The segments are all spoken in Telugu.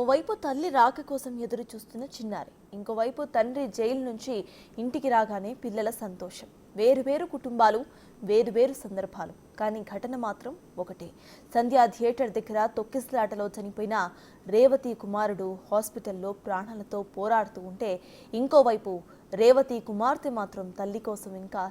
ఓవైపు తల్లి రాక కోసం ఎదురు చూస్తున్న చిన్నారి, ఇంకోవైపు తండ్రి జైలు నుంచి ఇంటికి రాగానే పిల్లల సంతోషం. వేరువేరు కుటుంబాలు, వేరువేరు సందర్భాలు, కానీ ఘటన మాత్రం ఒకటే. సంధ్యా థియేటర్ దగ్గర తొక్కిసలాటలో చనిపోయిన రేవతి కుమారుడు హాస్పిటల్లో ప్రాణాలతో పోరాడుతూ ఉంటే, ఇంకోవైపు రేవతి కుమార్తె మాత్రం తల్లి కోసం ఇంకా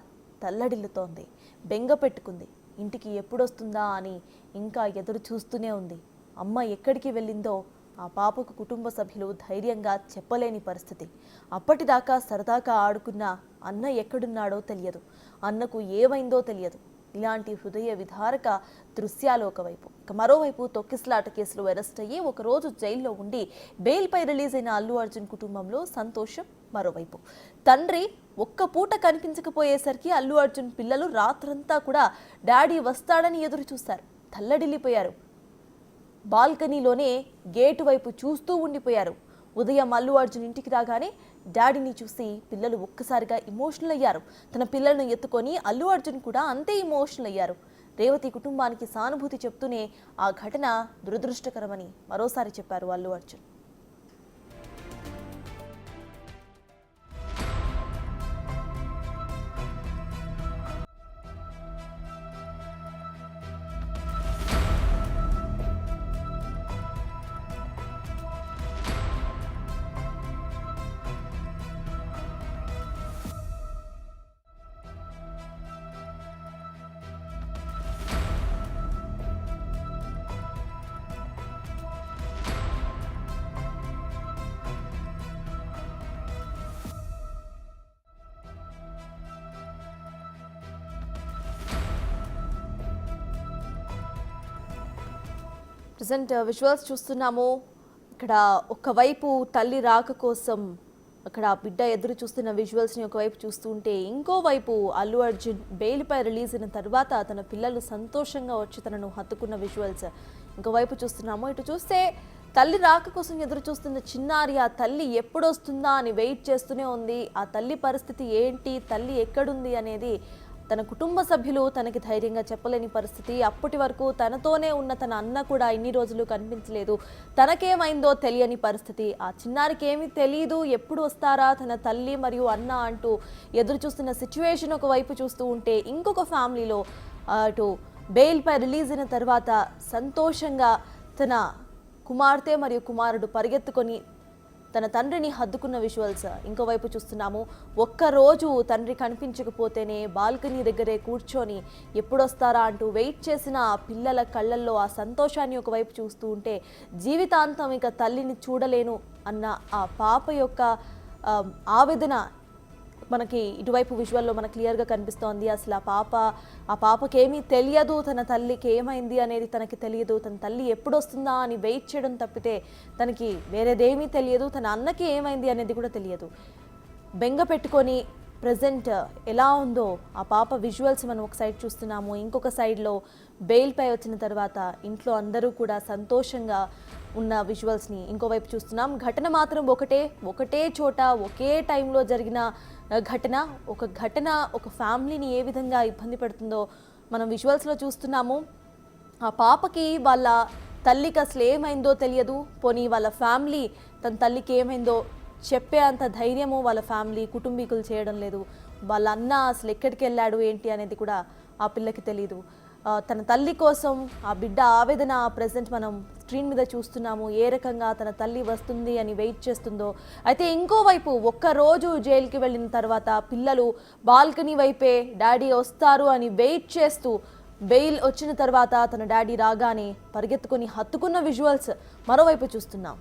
తల్లడిల్లుతోంది. బెంగ పెట్టుకుంది. ఇంటికి ఎప్పుడొస్తుందా అని ఇంకా ఎదురు చూస్తూనే ఉంది. అమ్మ ఎక్కడికి వెళ్ళిందో ఆ పాపకు కుటుంబ సభ్యులు ధైర్యంగా చెప్పలేని పరిస్థితి. అప్పటిదాకా సరదాగా ఆడుకున్న అన్న ఎక్కడున్నాడో తెలియదు, అన్నకు ఏమైందో తెలియదు. ఇలాంటి హృదయ విదారక దృశ్యాలు ఒకవైపు, ఇక మరోవైపు తొక్కిసలాట కేసులో అరెస్ట్ అయ్యి ఒకరోజు జైల్లో ఉండి బెయిల్పై రిలీజ్ అయిన అల్లు అర్జున్ కుటుంబంలో సంతోషం మరోవైపు. తండ్రి ఒక్క పూట కనిపించకపోయేసరికి అల్లు అర్జున్ పిల్లలు రాత్రంతా కూడా డాడీ వస్తాడని ఎదురు చూశారు. తల్లడిల్లిపోయారు. బాల్కనీలోనే గేటు వైపు చూస్తూ ఉండిపోయారు. ఉదయం అల్లు అర్జున్ ఇంటికి రాగానే డాడీని చూసి పిల్లలు ఒక్కసారిగా ఎమోషనల్ అయ్యారు. తన పిల్లలను ఎత్తుకొని అల్లు అర్జున్ కూడా అంతే ఎమోషనల్ అయ్యారు. రేవతి కుటుంబానికి సానుభూతి చెప్తూనే ఆ ఘటన దురదృష్టకరమని మరోసారి చెప్పారు అల్లు అర్జున్. ప్రజెంట్ విజువల్స్ చూస్తున్నాము. ఇక్కడ ఒకవైపు తల్లి రాక కోసం అక్కడ బిడ్డ ఎదురు చూస్తున్న విజువల్స్ని ఒకవైపు చూస్తూ ఉంటే, ఇంకోవైపు అల్లు అర్జున్ బెయిల్పై రిలీజ్ అయిన తర్వాత తన పిల్లలు సంతోషంగా వచ్చి తనను హత్తుకున్న విజువల్స్ ఇంకోవైపు చూస్తున్నాము. ఇటు చూస్తే తల్లి రాక కోసం ఎదురు చూస్తున్న చిన్నారి, ఆ తల్లి ఎప్పుడొస్తుందా అని వెయిట్ చేస్తూనే ఉంది. ఆ తల్లి పరిస్థితి ఏంటి, తల్లి ఎక్కడుంది అనేది తన కుటుంబ సభ్యులు తనకి ధైర్యంగా చెప్పలేని పరిస్థితి. అప్పటి వరకు తనతోనే ఉన్న తన అన్న కూడా ఇన్ని రోజులు కనిపించలేదు. తనకేమైందో తెలియని పరిస్థితి. ఆ చిన్నారికి ఏమీ తెలియదు, ఎప్పుడు వస్తారా తన తల్లి మరియు అన్న అంటూ ఎదురు చూస్తున్న సిచ్యువేషన్ ఒకవైపు చూస్తూ ఉంటే, ఇంకొక ఫ్యామిలీలో అటు బెయిల్పై రిలీజ్ అయిన తర్వాత సంతోషంగా తన కుమార్తె మరియు కుమారుడు పరిగెత్తుకొని తన తండ్రిని హద్దుకున్న విజువల్స్ ఇంకోవైపు చూస్తున్నాము. ఒక్కరోజు తండ్రి కనిపించకపోతేనే బాల్కనీ దగ్గరే కూర్చొని ఎప్పుడొస్తారా అంటూ వెయిట్ చేసిన పిల్లల కళ్ళల్లో ఆ సంతోషాన్ని ఒకవైపు చూస్తూ ఉంటే, జీవితాంతం ఇక తల్లిని చూడలేను అన్న ఆ పాప యొక్క ఆవేదన మనకి ఇటువైపు విజువల్లో మనకు క్లియర్గా కనిపిస్తోంది. అసలు ఆ పాపకేమీ తెలియదు, తన తల్లికి ఏమైంది అనేది తనకి తెలియదు. తన తల్లి ఎప్పుడు వస్తుందా అని వెయిట్ చేయడం తప్పితే తనకి వేరేదేమీ తెలియదు. తన అన్నకి ఏమైంది అనేది కూడా తెలియదు. బెంగ పెట్టుకొని ప్రజెంట్ ఎలా ఉందో ఆ పాప విజువల్స్ మనం ఒక సైడ్ చూస్తున్నాము. ఇంకొక సైడ్లో బెయిల్పై వచ్చిన తర్వాత ఇంట్లో అందరూ కూడా సంతోషంగా ఉన్న విజువల్స్ని ఇంకోవైపు చూస్తున్నాం. ఘటన మాత్రం ఒకటే చోట ఒకే టైంలో జరిగిన ఘటన. ఒక ఫ్యామిలీని ఏ విధంగా ఇబ్బంది పెడుతుందో మనం విజువల్స్లో చూస్తున్నాము. ఆ పాపకి వాళ్ళ తల్లికి అసలు ఏమైందో తెలియదు. పోనీ వాళ్ళ ఫ్యామిలీ తన తల్లికి ఏమైందో చెప్పే అంత ధైర్యము వాళ్ళ ఫ్యామిలీ కుటుంబీకులు చేయడం లేదు. వాళ్ళ అన్న అసలు ఎక్కడికి వెళ్ళాడు ఏంటి అనేది కూడా ఆ పిల్లకి తెలియదు. తన తల్లి కోసం ఆ బిడ్డ ఆవేదన ప్రజెంట్ మనం స్క్రీన్ మీద చూస్తున్నాము. ఏ రకంగా తన తల్లి వస్తుంది అని వెయిట్ చేస్తుందో. అయితే ఇంకోవైపు ఒక్కరోజు జైలుకి వెళ్ళిన తర్వాత పిల్లలు బాల్కనీ వైపే డాడీ వస్తారు అని వెయిట్ చేస్తూ, బెయిల్ వచ్చిన తర్వాత తన డాడీ రాగానే పరిగెత్తుకొని హత్తుకున్న విజువల్స్ మరోవైపు చూస్తున్నాం.